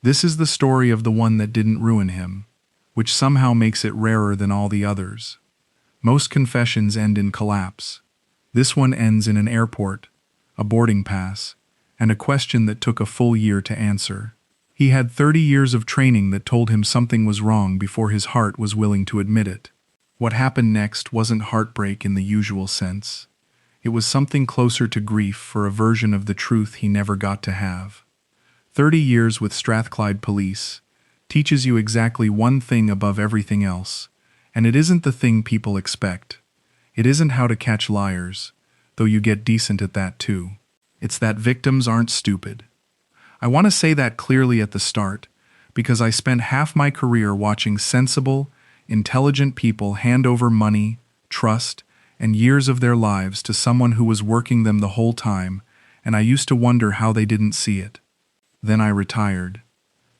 This is the story of the one that didn't ruin him, which somehow makes it rarer than all the others. Most confessions end in collapse. This one ends in an airport, a boarding pass, and a question that took a full year to answer. He had 30 years of training that told him something was wrong before his heart was willing to admit it. What happened next wasn't heartbreak in the usual sense. It was something closer to grief for a version of the truth he never got to have. 30 years with Strathclyde Police teaches you exactly one thing above everything else, and it isn't the thing people expect. It isn't how to catch liars, though you get decent at that too. It's that victims aren't stupid. I want to say that clearly at the start, because I spent half my career watching sensible, intelligent people hand over money, trust, and years of their lives to someone who was working them the whole time, and I used to wonder how they didn't see it. Then I retired,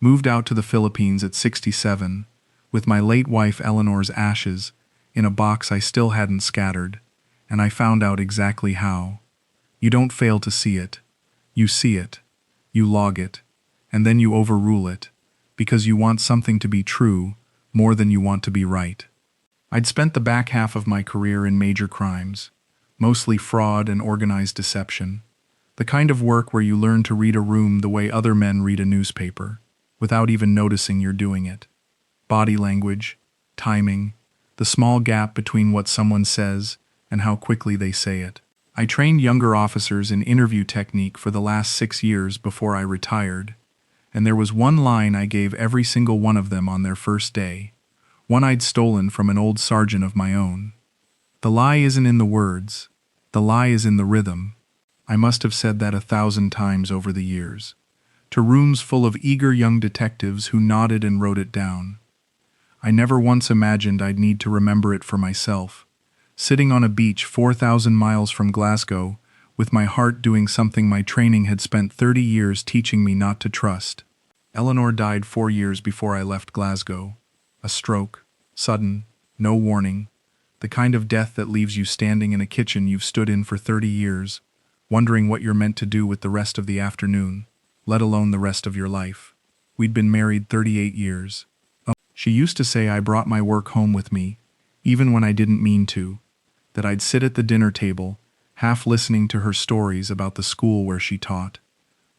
moved out to the Philippines at 67, with my late wife Eleanor's ashes in a box I still hadn't scattered, and I found out exactly how. You don't fail to see it. You see it. You log it, and then you overrule it, because you want something to be true more than you want to be right. I'd spent the back half of my career in major crimes, mostly fraud and organized deception, the kind of work where you learn to read a room the way other men read a newspaper, without even noticing you're doing it. Body language, timing, the small gap between what someone says and how quickly they say it. I trained younger officers in interview technique for the last 6 years before I retired, and there was one line I gave every single one of them on their first day, one I'd stolen from an old sergeant of my own. The lie isn't in the words, the lie is in the rhythm. I must have said that 1,000 times over the years, to rooms full of eager young detectives who nodded and wrote it down. I never once imagined I'd need to remember it for myself, sitting on a beach 4,000 miles from Glasgow, with my heart doing something my training had spent 30 years teaching me not to trust. Eleanor died 4 years before I left Glasgow. A stroke, sudden, no warning, the kind of death that leaves you standing in a kitchen you've stood in for 30 years, wondering what you're meant to do with the rest of the afternoon, let alone the rest of your life. We'd been married 38 years. She used to say I brought my work home with me, even when I didn't mean to, that I'd sit at the dinner table, half listening to her stories about the school where she taught,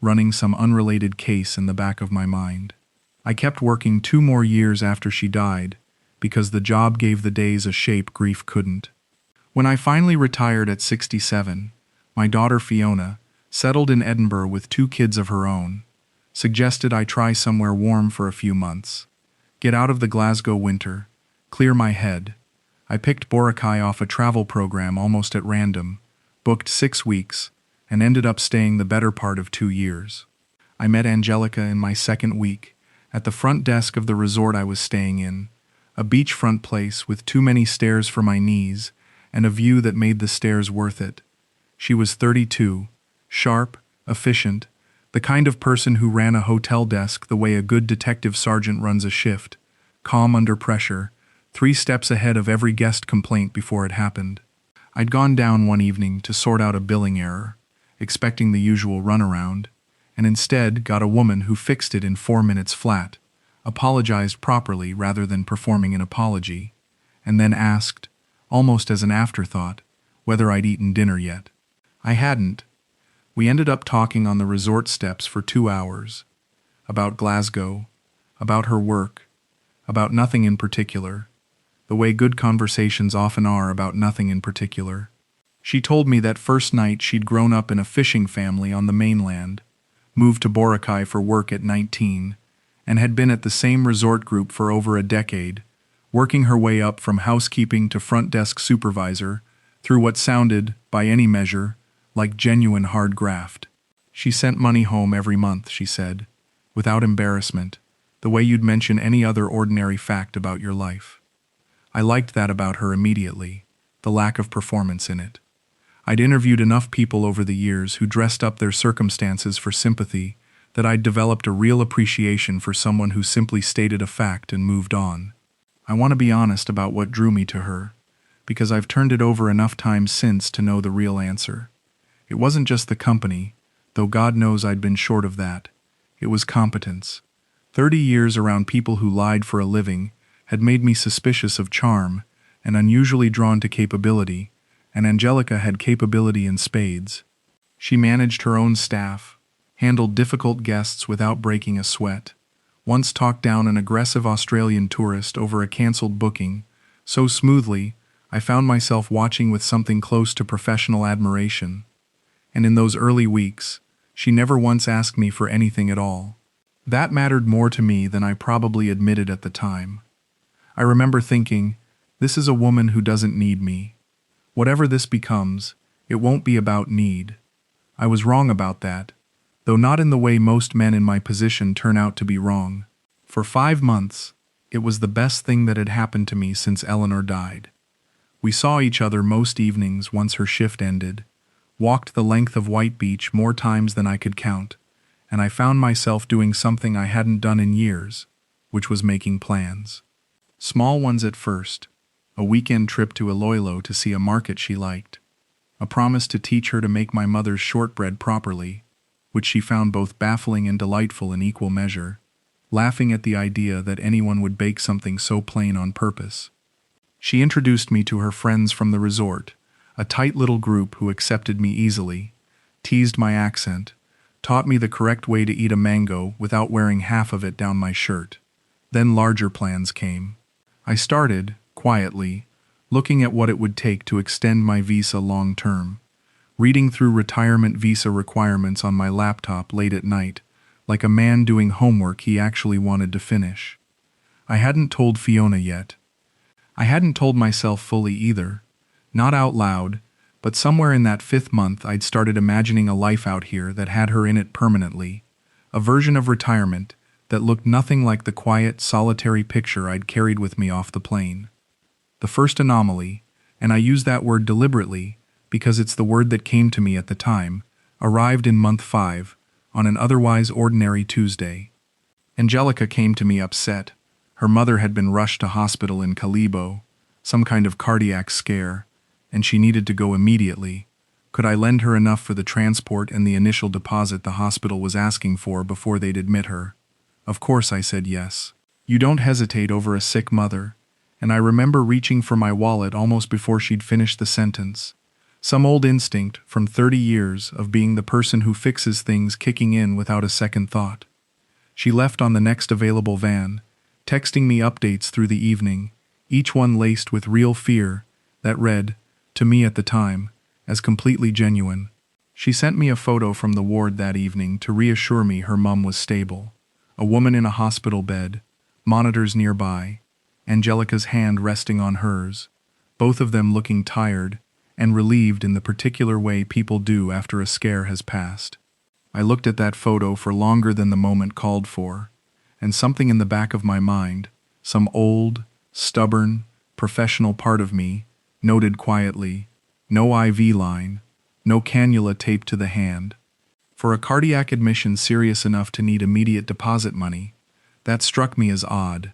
running some unrelated case in the back of my mind. I kept working 2 more years after she died, because the job gave the days a shape grief couldn't. When I finally retired at 67, my daughter Fiona, settled in Edinburgh with 2 kids of her own, suggested I try somewhere warm for a few months, get out of the Glasgow winter, clear my head. I picked Boracay off a travel program almost at random, booked 6 weeks, and ended up staying the better part of 2 years. I met Angelica in my 2nd week, at the front desk of the resort I was staying in, a beachfront place with too many stairs for my knees, and a view that made the stairs worth it. She was 32, sharp, efficient, the kind of person who ran a hotel desk the way a good detective sergeant runs a shift, calm under pressure, 3 steps ahead of every guest complaint before it happened. I'd gone down one evening to sort out a billing error, expecting the usual runaround, and instead got a woman who fixed it in 4 minutes flat, apologized properly rather than performing an apology, and then asked, almost as an afterthought, whether I'd eaten dinner yet. I hadn't. We ended up talking on the resort steps for 2 hours, about Glasgow, about her work, about nothing in particular, the way good conversations often are about nothing in particular. She told me that first night she'd grown up in a fishing family on the mainland, moved to Boracay for work at 19, and had been at the same resort group for over a decade, working her way up from housekeeping to front desk supervisor through what sounded, by any measure, like genuine hard graft. She sent money home every month, she said, without embarrassment, the way you'd mention any other ordinary fact about your life. I liked that about her immediately, the lack of performance in it. I'd interviewed enough people over the years who dressed up their circumstances for sympathy that I'd developed a real appreciation for someone who simply stated a fact and moved on. I want to be honest about what drew me to her, because I've turned it over enough times since to know the real answer. It wasn't just the company, though God knows I'd been short of that. It was competence. 30 years around people who lied for a living had made me suspicious of charm and unusually drawn to capability, and Angelica had capability in spades. She managed her own staff, handled difficult guests without breaking a sweat, once talked down an aggressive Australian tourist over a cancelled booking, so smoothly I found myself watching with something close to professional admiration. And in those early weeks, she never once asked me for anything at all. That mattered more to me than I probably admitted at the time. I remember thinking, this is a woman who doesn't need me. Whatever this becomes, it won't be about need. I was wrong about that, though not in the way most men in my position turn out to be wrong. For 5 months, it was the best thing that had happened to me since Eleanor died. We saw each other most evenings once her shift ended, walked the length of White Beach more times than I could count, and I found myself doing something I hadn't done in years, which was making plans. Small ones at first, a weekend trip to Iloilo to see a market she liked, a promise to teach her to make my mother's shortbread properly, which she found both baffling and delightful in equal measure, laughing at the idea that anyone would bake something so plain on purpose. She introduced me to her friends from the resort, a tight little group who accepted me easily, teased my accent, taught me the correct way to eat a mango without wearing half of it down my shirt. Then larger plans came. I started, quietly, looking at what it would take to extend my visa long term, reading through retirement visa requirements on my laptop late at night, like a man doing homework he actually wanted to finish. I hadn't told Fiona yet. I hadn't told myself fully either, not out loud, but somewhere in that 5th month I'd started imagining a life out here that had her in it permanently, a version of retirement that looked nothing like the quiet, solitary picture I'd carried with me off the plane. The first anomaly, and I use that word deliberately because it's the word that came to me at the time, arrived in month 5, on an otherwise ordinary Tuesday. Angelica came to me upset. Her mother had been rushed to hospital in Calibo, some kind of cardiac scare, and she needed to go immediately. Could I lend her enough for the transport and the initial deposit the hospital was asking for before they'd admit her? Of course I said yes. You don't hesitate over a sick mother, and I remember reaching for my wallet almost before she'd finished the sentence. Some old instinct from 30 years of being the person who fixes things kicking in without a second thought. She left on the next available van, texting me updates through the evening, each one laced with real fear that read, to me at the time, as completely genuine. She sent me a photo from the ward that evening to reassure me her mum was stable. A woman in a hospital bed, monitors nearby, Angelica's hand resting on hers, both of them looking tired and relieved in the particular way people do after a scare has passed. I looked at that photo for longer than the moment called for, and something in the back of my mind, some old, stubborn, professional part of me, noted quietly, no IV line, no cannula taped to the hand. For a cardiac admission serious enough to need immediate deposit money, that struck me as odd,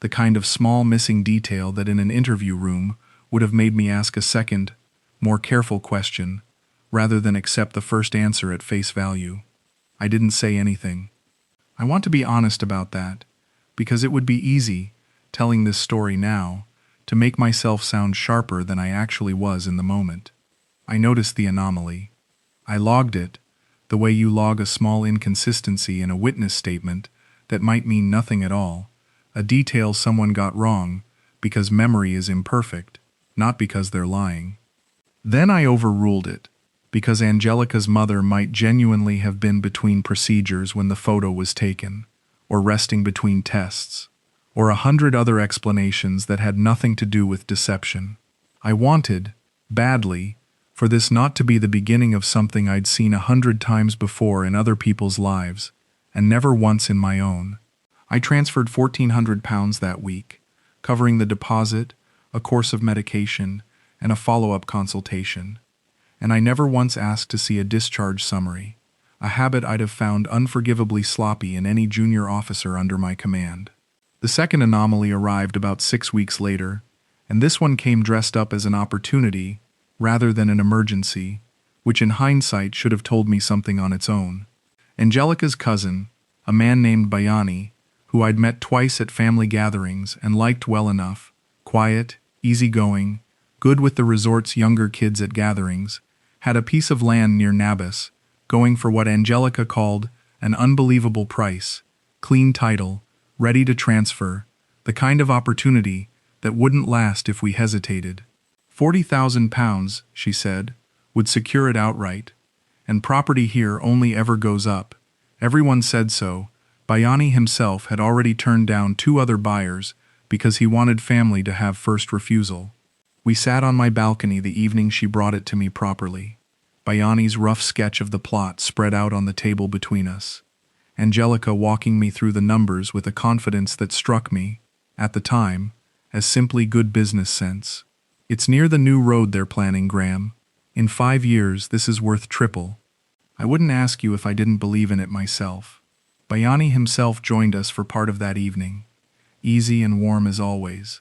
the kind of small missing detail that in an interview room would have made me ask a second, more careful question, rather than accept the first answer at face value. I didn't say anything. I want to be honest about that, because it would be easy, telling this story now, to make myself sound sharper than I actually was in the moment. I noticed the anomaly. I logged it, the way you log a small inconsistency in a witness statement that might mean nothing at all, a detail someone got wrong because memory is imperfect, not because they're lying. Then I overruled it, because Angelica's mother might genuinely have been between procedures when the photo was taken, or resting between tests, or 100 other explanations that had nothing to do with deception. I wanted, badly, for this not to be the beginning of something I'd seen 100 times before in other people's lives, and never once in my own. I transferred £1,400 that week, covering the deposit, a course of medication, and a follow-up consultation. And I never once asked to see a discharge summary, a habit I'd have found unforgivably sloppy in any junior officer under my command. The second anomaly arrived about 6 weeks later, and this one came dressed up as an opportunity rather than an emergency, which in hindsight should have told me something on its own. Angelica's cousin, a man named Bayani, who I'd met twice at family gatherings and liked well enough, quiet, easygoing, good with the resort's younger kids at gatherings, had a piece of land near Nabas, going for what Angelica called an unbelievable price, clean title, ready to transfer, the kind of opportunity that wouldn't last if we hesitated. £40,000, she said, would secure it outright. And property here only ever goes up. Everyone said so. Bayani himself had already turned down 2 other buyers because he wanted family to have first refusal. We sat on my balcony the evening she brought it to me properly. Bayani's rough sketch of the plot spread out on the table between us. Angelica walking me through the numbers with a confidence that struck me, at the time, as simply good business sense. It's near the new road they're planning, Graham. In 5 years, this is worth triple. I wouldn't ask you if I didn't believe in it myself. Bayani himself joined us for part of that evening, easy and warm as always,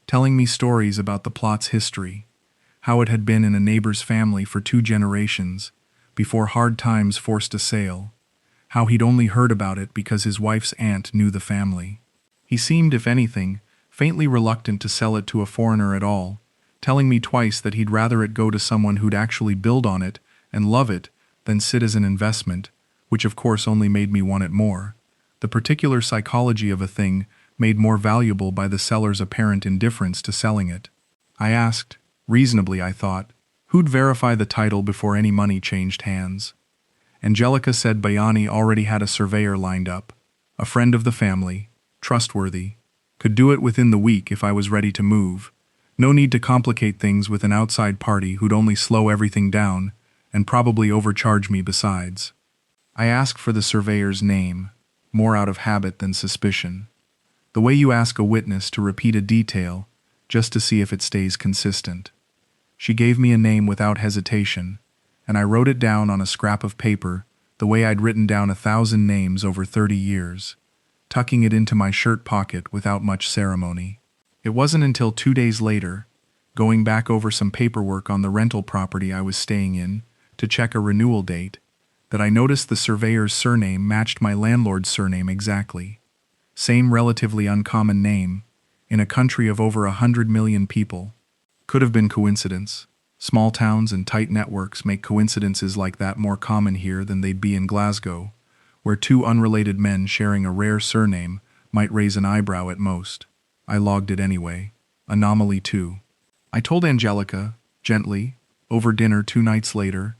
telling me stories about the plot's history, how it had been in a neighbor's family for 2 generations, before hard times forced a sale, how he'd only heard about it because his wife's aunt knew the family. He seemed, if anything, faintly reluctant to sell it to a foreigner at all, telling me twice that he'd rather it go to someone who'd actually build on it and love it than sit as an investment, which of course only made me want it more. The particular psychology of a thing made more valuable by the seller's apparent indifference to selling it. I asked, reasonably I thought, who'd verify the title before any money changed hands? Angelica said Bayani already had a surveyor lined up, a friend of the family, trustworthy, could do it within the week if I was ready to move. No need to complicate things with an outside party who'd only slow everything down and probably overcharge me besides. I asked for the surveyor's name, more out of habit than suspicion. The way you ask a witness to repeat a detail just to see if it stays consistent. She gave me a name without hesitation, and I wrote it down on a scrap of paper the way I'd written down 1,000 names over 30 years, tucking it into my shirt pocket without much ceremony. It wasn't until 2 days later, going back over some paperwork on the rental property I was staying in to check a renewal date, that I noticed the surveyor's surname matched my landlord's surname exactly. Same relatively uncommon name, in a country of over 100 million people. Could have been coincidence. Small towns and tight networks make coincidences like that more common here than they'd be in Glasgow, where 2 unrelated men sharing a rare surname might raise an eyebrow at most. I logged it anyway. Anomaly 2. I told Angelica, gently, over dinner 2 nights later,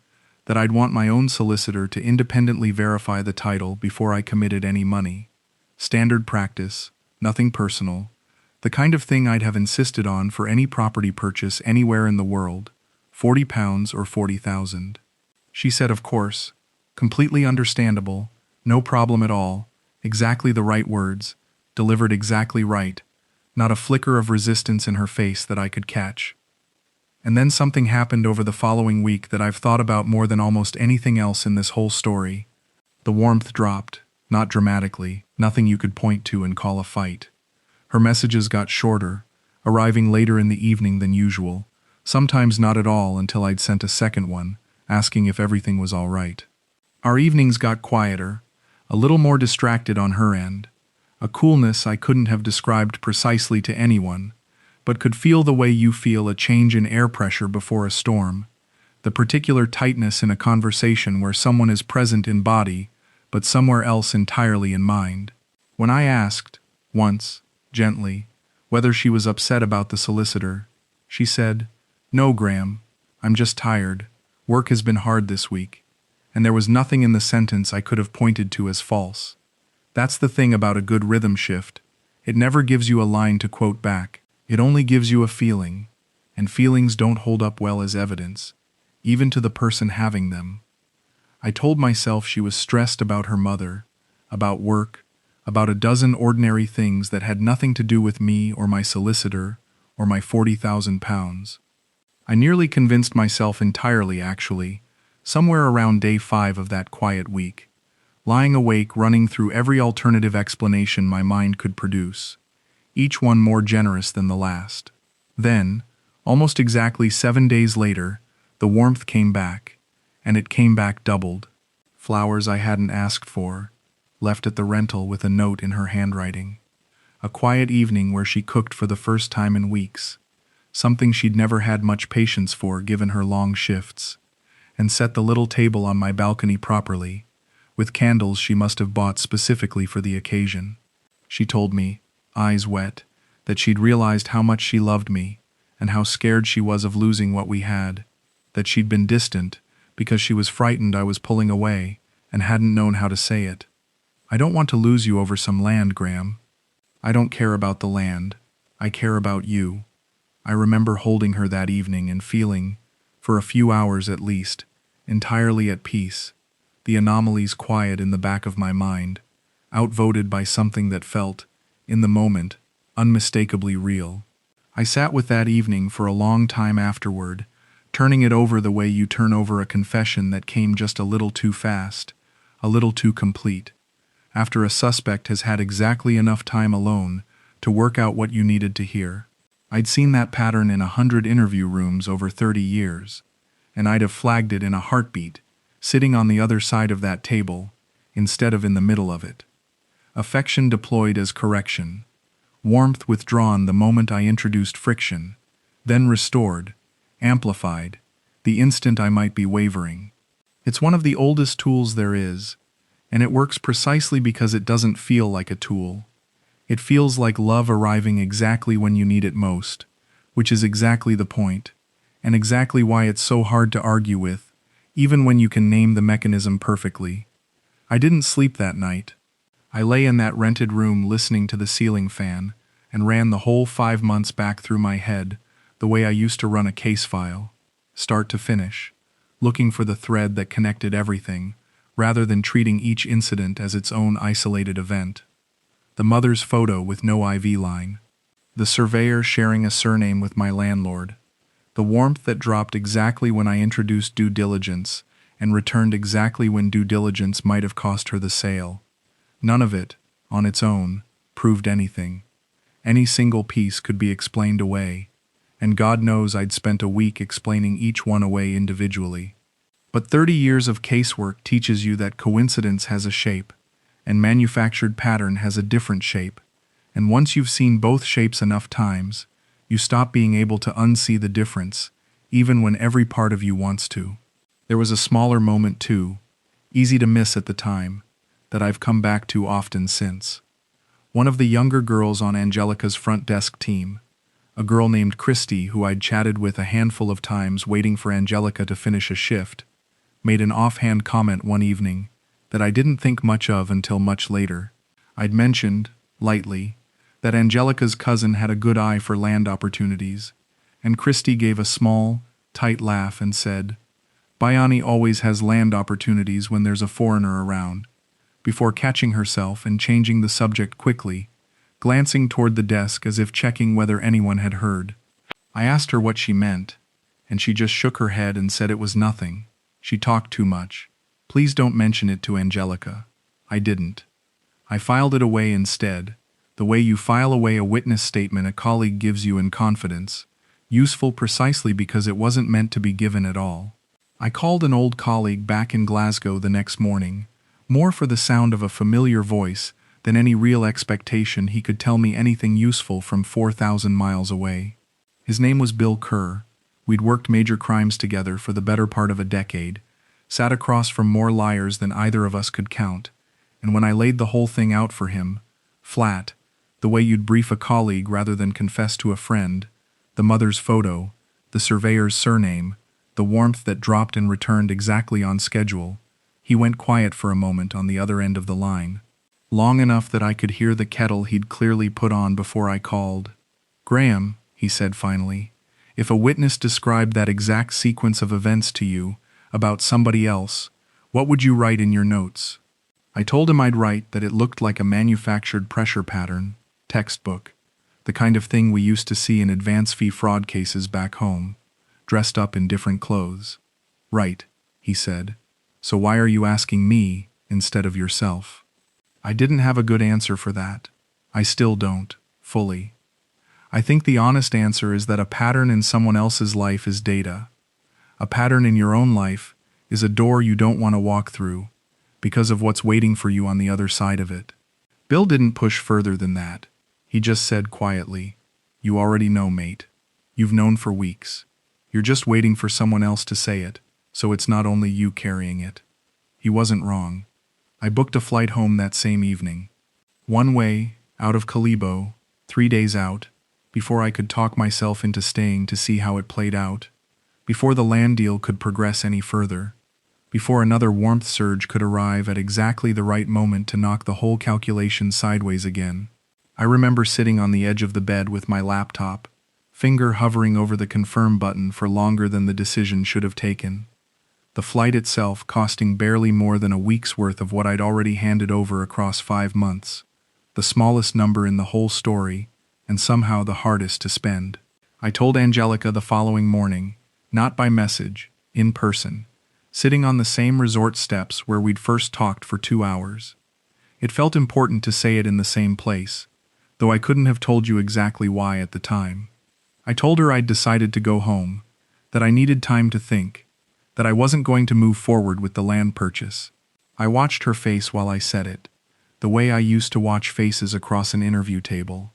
that I'd want my own solicitor to independently verify the title before I committed any money. Standard practice, nothing personal, the kind of thing I'd have insisted on for any property purchase anywhere in the world, £40 or 40,000. She said, of course, completely understandable, no problem at all, exactly the right words, delivered exactly right, not a flicker of resistance in her face that I could catch. And then something happened over the following week that I've thought about more than almost anything else in this whole story. The warmth dropped, not dramatically, nothing you could point to and call a fight. Her messages got shorter, arriving later in the evening than usual, sometimes not at all until I'd sent a second one, asking if everything was all right. Our evenings got quieter, a little more distracted on her end, a coolness I couldn't have described precisely to anyone, but could feel the way you feel a change in air pressure before a storm, the particular tightness in a conversation where someone is present in body, but somewhere else entirely in mind. When I asked, once, gently, whether she was upset about the solicitor, she said, "No, Graham, I'm just tired. Work has been hard this week." And there was nothing in the sentence I could have pointed to as false. That's the thing about a good rhythm shift. It never gives you a line to quote back. It only gives you a feeling, and feelings don't hold up well as evidence, even to the person having them. I told myself she was stressed about her mother, about work, about a dozen ordinary things that had nothing to do with me or my solicitor or my £40,000. I nearly convinced myself entirely, actually, somewhere around day 5 of that quiet week, lying awake running through every alternative explanation my mind could produce, each one more generous than the last. Then, almost exactly 7 days later, the warmth came back, and it came back doubled. Flowers I hadn't asked for, left at the rental with a note in her handwriting. A quiet evening where she cooked for the first time in weeks, something she'd never had much patience for given her long shifts, and set the little table on my balcony properly, with candles she must have bought specifically for the occasion. She told me, eyes wet, that she'd realized how much she loved me, and how scared she was of losing what we had, that she'd been distant because she was frightened I was pulling away and hadn't known how to say it. I don't want to lose you over some land, Graham. I don't care about the land. I care about you. I remember holding her that evening and feeling, for a few hours at least, entirely at peace, the anomalies quiet in the back of my mind, outvoted by something that felt, in the moment, unmistakably real. I sat with that evening for a long time afterward, turning it over the way you turn over a confession that came just a little too fast, a little too complete, after a suspect has had exactly enough time alone to work out what you needed to hear. I'd seen that pattern in 100 interview rooms over 30 years, and I'd have flagged it in a heartbeat, sitting on the other side of that table, instead of in the middle of it. Affection deployed as correction, warmth withdrawn the moment I introduced friction, then restored, amplified, the instant I might be wavering. It's one of the oldest tools there is, and it works precisely because it doesn't feel like a tool. It feels like love arriving exactly when you need it most, which is exactly the point, and exactly why it's so hard to argue with, even when you can name the mechanism perfectly. I didn't sleep that night. I lay in that rented room listening to the ceiling fan, and ran the whole 5 months back through my head, the way I used to run a case file, start to finish, looking for the thread that connected everything, rather than treating each incident as its own isolated event. The mother's photo with no IV line. The surveyor sharing a surname with my landlord. The warmth that dropped exactly when I introduced due diligence, and returned exactly when due diligence might have cost her the sale. None of it, on its own, proved anything. Any single piece could be explained away, and God knows I'd spent a week explaining each one away individually. But 30 years of casework teaches you that coincidence has a shape, and manufactured pattern has a different shape, and once you've seen both shapes enough times, you stop being able to unsee the difference, even when every part of you wants to. There was a smaller moment too, easy to miss at the time, that I've come back to often since. One of the younger girls on Angelica's front desk team, a girl named Christy who I'd chatted with a handful of times waiting for Angelica to finish a shift, made an offhand comment one evening that I didn't think much of until much later. I'd mentioned, lightly, that Angelica's cousin had a good eye for land opportunities, and Christy gave a small, tight laugh and said, "Bayani always has land opportunities when there's a foreigner around," before catching herself and changing the subject quickly, glancing toward the desk as if checking whether anyone had heard. I asked her what she meant, and she just shook her head and said it was nothing. She talked too much. Please don't mention it to Angelica. I didn't. I filed it away instead, the way you file away a witness statement a colleague gives you in confidence, useful precisely because it wasn't meant to be given at all. I called an old colleague back in Glasgow the next morning, more for the sound of a familiar voice than any real expectation he could tell me anything useful from 4,000 miles away. His name was Bill Kerr. We'd worked major crimes together for the better part of a decade, sat across from more liars than either of us could count, and when I laid the whole thing out for him, flat, the way you'd brief a colleague rather than confess to a friend, the mother's photo, the surveyor's surname, the warmth that dropped and returned exactly on schedule, he went quiet for a moment on the other end of the line, long enough that I could hear the kettle he'd clearly put on before I called. "Graham," he said finally, "if a witness described that exact sequence of events to you, about somebody else, what would you write in your notes?" I told him I'd write that it looked like a manufactured pressure pattern, textbook, the kind of thing we used to see in advance fee fraud cases back home, dressed up in different clothes. "Right," he said. "So why are you asking me instead of yourself?" I didn't have a good answer for that. I still don't, fully. I think the honest answer is that a pattern in someone else's life is data. A pattern in your own life is a door you don't want to walk through, because of what's waiting for you on the other side of it. Bill didn't push further than that. He just said quietly, "You already know, mate. You've known for weeks. You're just waiting for someone else to say it, so it's not only you carrying it." He wasn't wrong. I booked a flight home that same evening. One way, out of Calibo, 3 days out, before I could talk myself into staying to see how it played out, before the land deal could progress any further, before another warmth surge could arrive at exactly the right moment to knock the whole calculation sideways again. I remember sitting on the edge of the bed with my laptop, finger hovering over the confirm button for longer than the decision should have taken. The flight itself costing barely more than a week's worth of what I'd already handed over across 5 months, the smallest number in the whole story, and somehow the hardest to spend. I told Angelica the following morning, not by message, in person, sitting on the same resort steps where we'd first talked for 2 hours. It felt important to say it in the same place, though I couldn't have told you exactly why at the time. I told her I'd decided to go home, that I needed time to think, that I wasn't going to move forward with the land purchase. I watched her face while I said it, the way I used to watch faces across an interview table,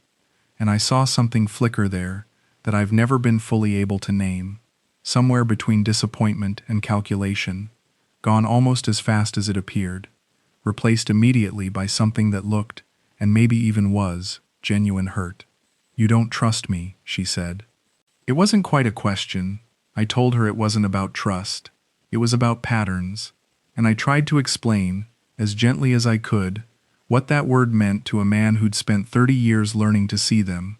and I saw something flicker there that I've never been fully able to name, somewhere between disappointment and calculation, gone almost as fast as it appeared, replaced immediately by something that looked, and maybe even was, genuine hurt. "You don't trust me," she said. It wasn't quite a question. I told her it wasn't about trust. It was about patterns, and I tried to explain, as gently as I could, what that word meant to a man who'd spent 30 years learning to see them,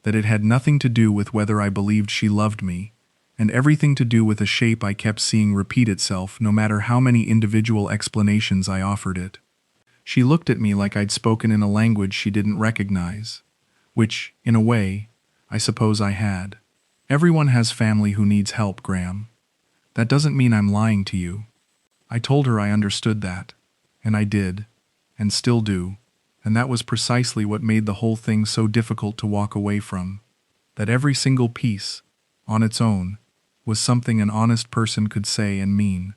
that it had nothing to do with whether I believed she loved me, and everything to do with a shape I kept seeing repeat itself no matter how many individual explanations I offered it. She looked at me like I'd spoken in a language she didn't recognize, which, in a way, I suppose I had. "Everyone has family who needs help, Graham. That doesn't mean I'm lying to you." I told her I understood that, and I did, and still do, and that was precisely what made the whole thing so difficult to walk away from, that every single piece, on its own, was something an honest person could say and mean.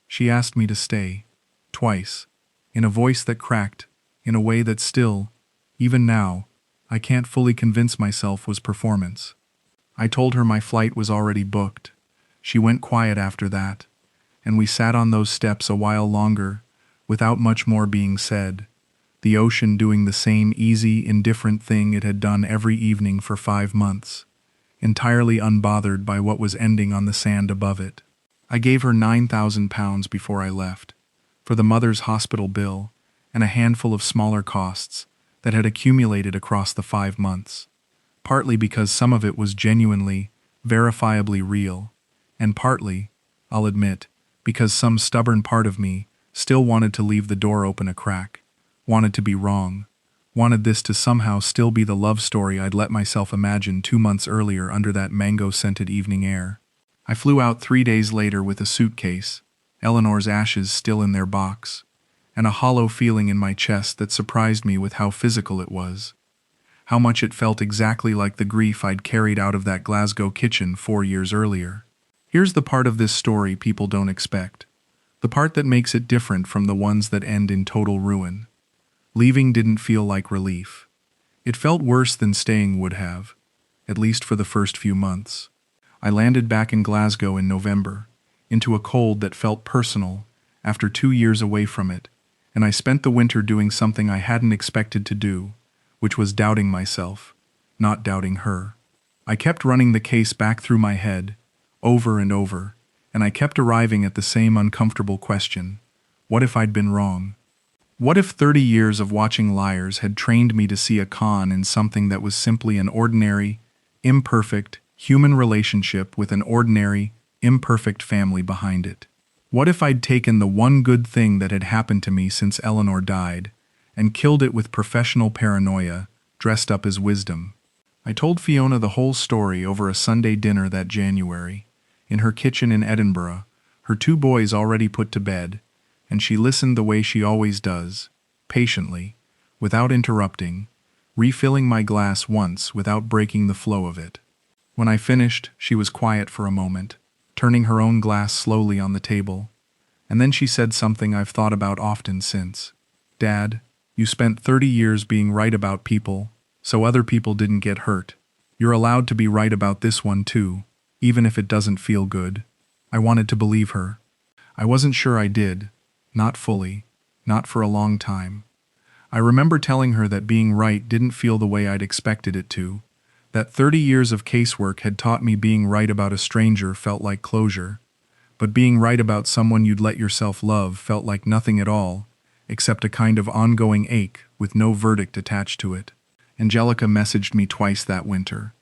She asked me to stay, twice, in a voice that cracked, in a way that still, even now, I can't fully convince myself was performance. I told her my flight was already booked. She went quiet after that, and we sat on those steps a while longer, without much more being said, the ocean doing the same easy, indifferent thing it had done every evening for 5 months, entirely unbothered by what was ending on the sand above it. I gave her £9,000 before I left, for the mother's hospital bill and a handful of smaller costs that had accumulated across the 5 months. Partly because some of it was genuinely, verifiably real, and partly, I'll admit, because some stubborn part of me still wanted to leave the door open a crack, wanted to be wrong, wanted this to somehow still be the love story I'd let myself imagine 2 months earlier under that mango-scented evening air. I flew out 3 days later with a suitcase, Eleanor's ashes still in their box, and a hollow feeling in my chest that surprised me with how physical it was. How much it felt exactly like the grief I'd carried out of that Glasgow kitchen 4 years earlier. Here's the part of this story people don't expect. The part that makes it different from the ones that end in total ruin. Leaving didn't feel like relief. It felt worse than staying would have, at least for the first few months. I landed back in Glasgow in November, into a cold that felt personal, after 2 years away from it, and I spent the winter doing something I hadn't expected to do, which was doubting myself, not doubting her. I kept running the case back through my head, over and over, and I kept arriving at the same uncomfortable question: what if I'd been wrong? What if 30 years of watching liars had trained me to see a con in something that was simply an ordinary, imperfect, human relationship with an ordinary, imperfect family behind it? What if I'd taken the one good thing that had happened to me since Eleanor died, and killed it with professional paranoia, dressed up as wisdom? I told Fiona the whole story over a Sunday dinner that January, in her kitchen in Edinburgh, her 2 boys already put to bed, and she listened the way she always does, patiently, without interrupting, refilling my glass once without breaking the flow of it. When I finished, she was quiet for a moment, turning her own glass slowly on the table, And then she said something I've thought about often since. Dad, you spent 30 years being right about people, so other people didn't get hurt. You're allowed to be right about this one too, even if it doesn't feel good. I wanted to believe her. I wasn't sure I did. Not fully. Not for a long time. I remember telling her that being right didn't feel the way I'd expected it to. That 30 years of casework had taught me being right about a stranger felt like closure. But being right about someone you'd let yourself love felt like nothing at all, except a kind of ongoing ache with no verdict attached to it. Angelica messaged me twice that winter.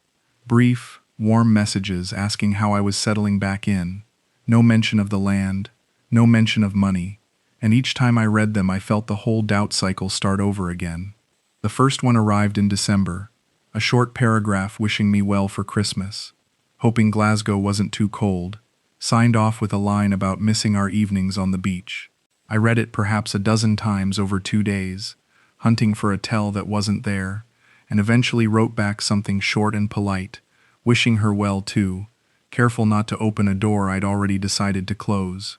Brief, warm messages asking how I was settling back in. No mention of the land, no mention of money, and each time I read them I felt the whole doubt cycle start over again. The first one arrived in December, a short paragraph wishing me well for Christmas, hoping Glasgow wasn't too cold, signed off with a line about missing our evenings on the beach. I read it perhaps a dozen times over 2 days, hunting for a tell that wasn't there, and eventually wrote back something short and polite, wishing her well too, careful not to open a door I'd already decided to close.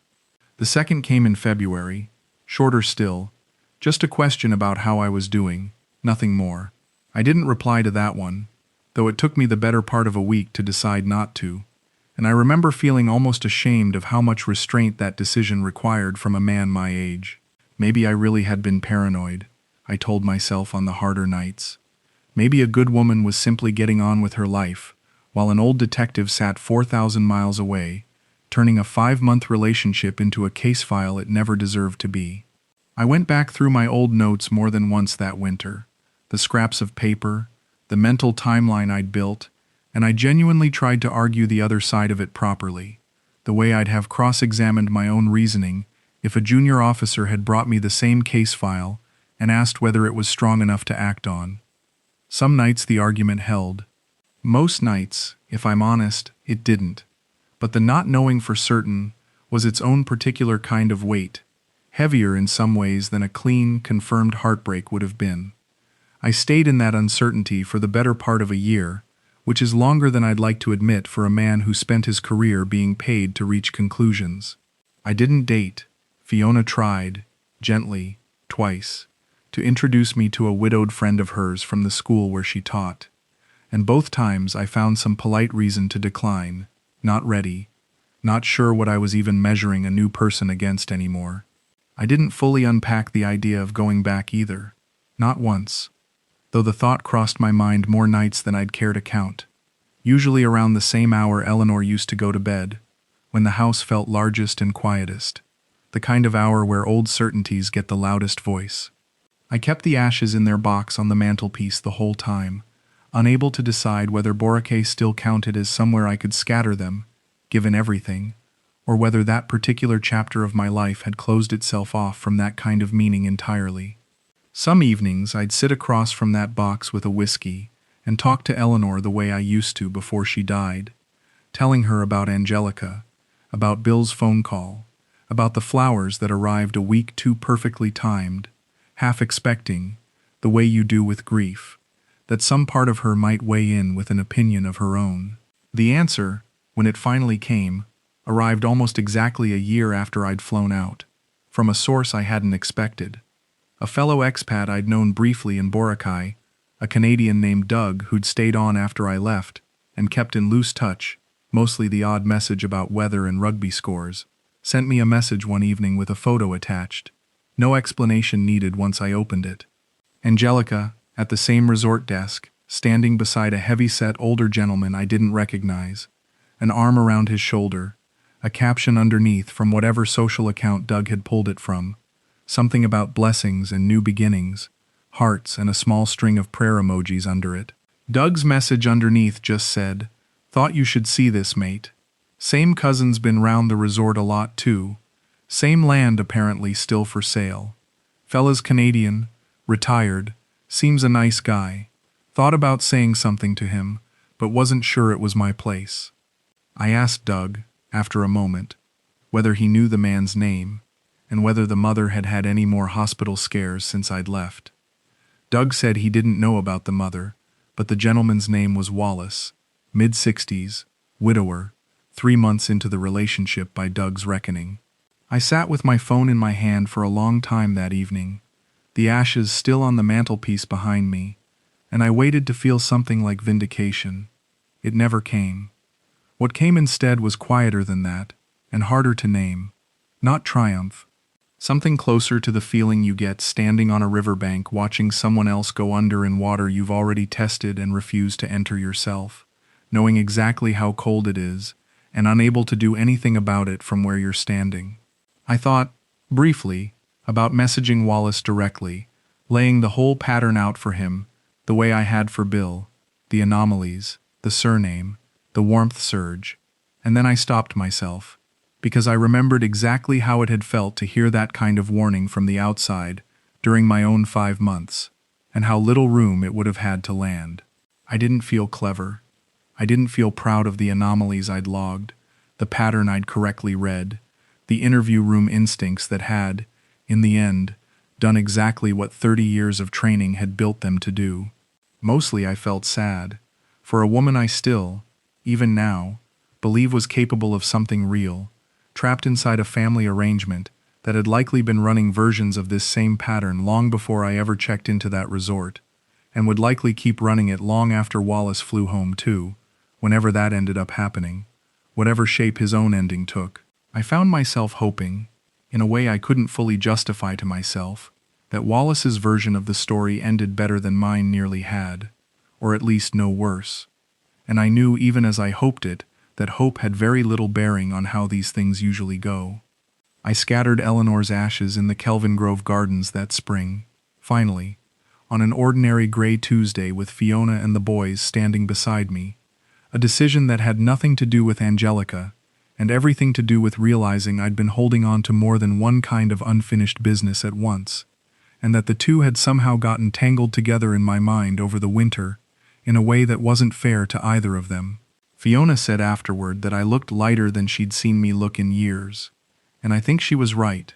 The second came in February, shorter still, just a question about how I was doing, nothing more. I didn't reply to that one, though it took me the better part of a week to decide not to, and I remember feeling almost ashamed of how much restraint that decision required from a man my age. Maybe I really had been paranoid, I told myself on the harder nights. Maybe a good woman was simply getting on with her life, while an old detective sat 4,000 miles away, turning a 5-month relationship into a case file it never deserved to be. I went back through my old notes more than once that winter, the scraps of paper, the mental timeline I'd built, and I genuinely tried to argue the other side of it properly, the way I'd have cross-examined my own reasoning if a junior officer had brought me the same case file and asked whether it was strong enough to act on. Some nights the argument held. Most nights, if I'm honest, it didn't. But the not knowing for certain was its own particular kind of weight, heavier in some ways than a clean, confirmed heartbreak would have been. I stayed in that uncertainty for the better part of a year, which is longer than I'd like to admit for a man who spent his career being paid to reach conclusions. I didn't date. Fiona tried, gently, twice, to introduce me to a widowed friend of hers from the school where she taught. And both times I found some polite reason to decline, not ready, not sure what I was even measuring a new person against anymore. I didn't fully unpack the idea of going back either, not once, though the thought crossed my mind more nights than I'd care to count. Usually around the same hour Eleanor used to go to bed, when the house felt largest and quietest, the kind of hour where old certainties get the loudest voice. I kept the ashes in their box on the mantelpiece the whole time, unable to decide whether Boracay still counted as somewhere I could scatter them, given everything, or whether that particular chapter of my life had closed itself off from that kind of meaning entirely. Some evenings I'd sit across from that box with a whiskey and talk to Eleanor the way I used to before she died, telling her about Angelica, about Bill's phone call, about the flowers that arrived a week too perfectly timed, half expecting, the way you do with grief, that some part of her might weigh in with an opinion of her own. The answer, when it finally came, arrived almost exactly a year after I'd flown out, from a source I hadn't expected. A fellow expat I'd known briefly in Boracay, a Canadian named Doug who'd stayed on after I left and kept in loose touch, mostly the odd message about weather and rugby scores, sent me a message one evening with a photo attached. No explanation needed once I opened it. Angelica, at the same resort desk, standing beside a heavy-set older gentleman I didn't recognize, an arm around his shoulder, a caption underneath from whatever social account Doug had pulled it from, something about blessings and new beginnings, hearts and a small string of prayer emojis under it. Doug's message underneath just said, "Thought you should see this, mate. Same cousin's been round the resort a lot too. Same land apparently still for sale. Fella's Canadian, retired, seems a nice guy. Thought about saying something to him, but wasn't sure it was my place." I asked Doug, after a moment, whether he knew the man's name, and whether the mother had had any more hospital scares since I'd left. Doug said he didn't know about the mother, but the gentleman's name was Wallace, mid-60s, widower, 3 months into the relationship by Doug's reckoning. I sat with my phone in my hand for a long time that evening, the ashes still on the mantelpiece behind me, and I waited to feel something like vindication. It never came. What came instead was quieter than that, and harder to name. Not triumph. Something closer to the feeling you get standing on a riverbank watching someone else go under in water you've already tested and refused to enter yourself, knowing exactly how cold it is, and unable to do anything about it from where you're standing. I thought, briefly, about messaging Wallace directly, laying the whole pattern out for him, the way I had for Bill, the anomalies, the surname, the warmth surge, and then I stopped myself, because I remembered exactly how it had felt to hear that kind of warning from the outside during my own 5 months, and how little room it would have had to land. I didn't feel clever. I didn't feel proud of the anomalies I'd logged, the pattern I'd correctly read, the interview room instincts that had, in the end, done exactly what 30 years of training had built them to do. Mostly I felt sad, for a woman I still, even now, believe was capable of something real, trapped inside a family arrangement that had likely been running versions of this same pattern long before I ever checked into that resort, and would likely keep running it long after Wallace flew home too, whenever that ended up happening, whatever shape his own ending took. I found myself hoping, in a way I couldn't fully justify to myself, that Wallace's version of the story ended better than mine nearly had, or at least no worse. And I knew even as I hoped it, that hope had very little bearing on how these things usually go. I scattered Eleanor's ashes in the Kelvin Grove Gardens that spring, finally, on an ordinary gray Tuesday with Fiona and the boys standing beside me, a decision that had nothing to do with Angelica, and everything to do with realizing I'd been holding on to more than one kind of unfinished business at once, and that the two had somehow gotten tangled together in my mind over the winter, in a way that wasn't fair to either of them. Fiona said afterward that I looked lighter than she'd seen me look in years, and I think she was right,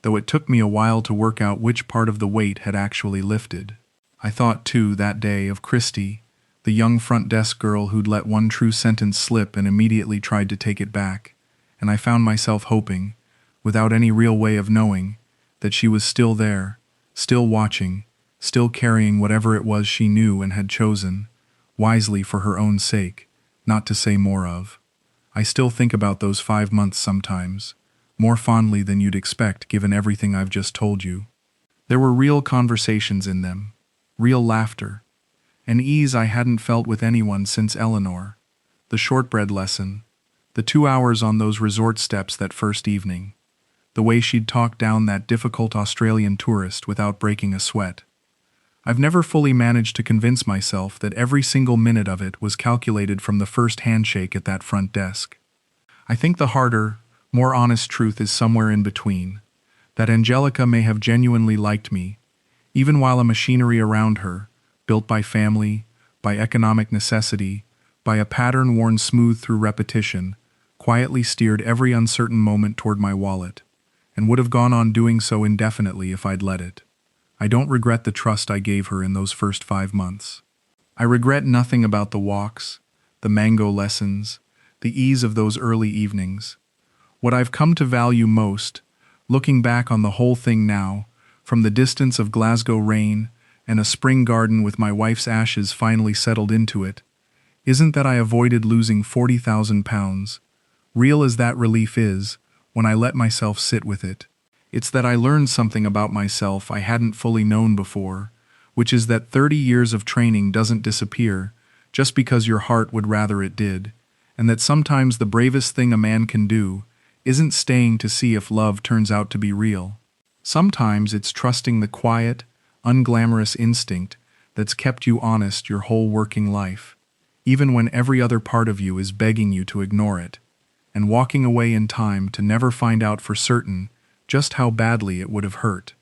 though it took me a while to work out which part of the weight had actually lifted. I thought, too, that day of Christy, the young front desk girl who'd let one true sentence slip and immediately tried to take it back, and I found myself hoping, without any real way of knowing, that she was still there, still watching, still carrying whatever it was she knew and had chosen, wisely for her own sake, not to say more of. I still think about those 5 months sometimes, more fondly than you'd expect given everything I've just told you. There were real conversations in them, real laughter, an ease I hadn't felt with anyone since Eleanor, the shortbread lesson, the 2 hours on those resort steps that first evening, the way she'd talk down that difficult Australian tourist without breaking a sweat. I've never fully managed to convince myself that every single minute of it was calculated from the first handshake at that front desk. I think the harder, more honest truth is somewhere in between, that Angelica may have genuinely liked me, even while a machinery around her, built by family, by economic necessity, by a pattern worn smooth through repetition, quietly steered every uncertain moment toward my wallet, and would have gone on doing so indefinitely if I'd let it. I don't regret the trust I gave her in those first 5 months. I regret nothing about the walks, the mango lessons, the ease of those early evenings. What I've come to value most, looking back on the whole thing now, from the distance of Glasgow rain and a spring garden with my wife's ashes finally settled into it, isn't that I avoided losing 40,000 pounds, real as that relief is, when I let myself sit with it. It's that I learned something about myself I hadn't fully known before, which is that 30 years of training doesn't disappear just because your heart would rather it did, and that sometimes the bravest thing a man can do isn't staying to see if love turns out to be real. Sometimes it's trusting the quiet, unglamorous instinct that's kept you honest your whole working life, even when every other part of you is begging you to ignore it, and walking away in time to never find out for certain just how badly it would have hurt.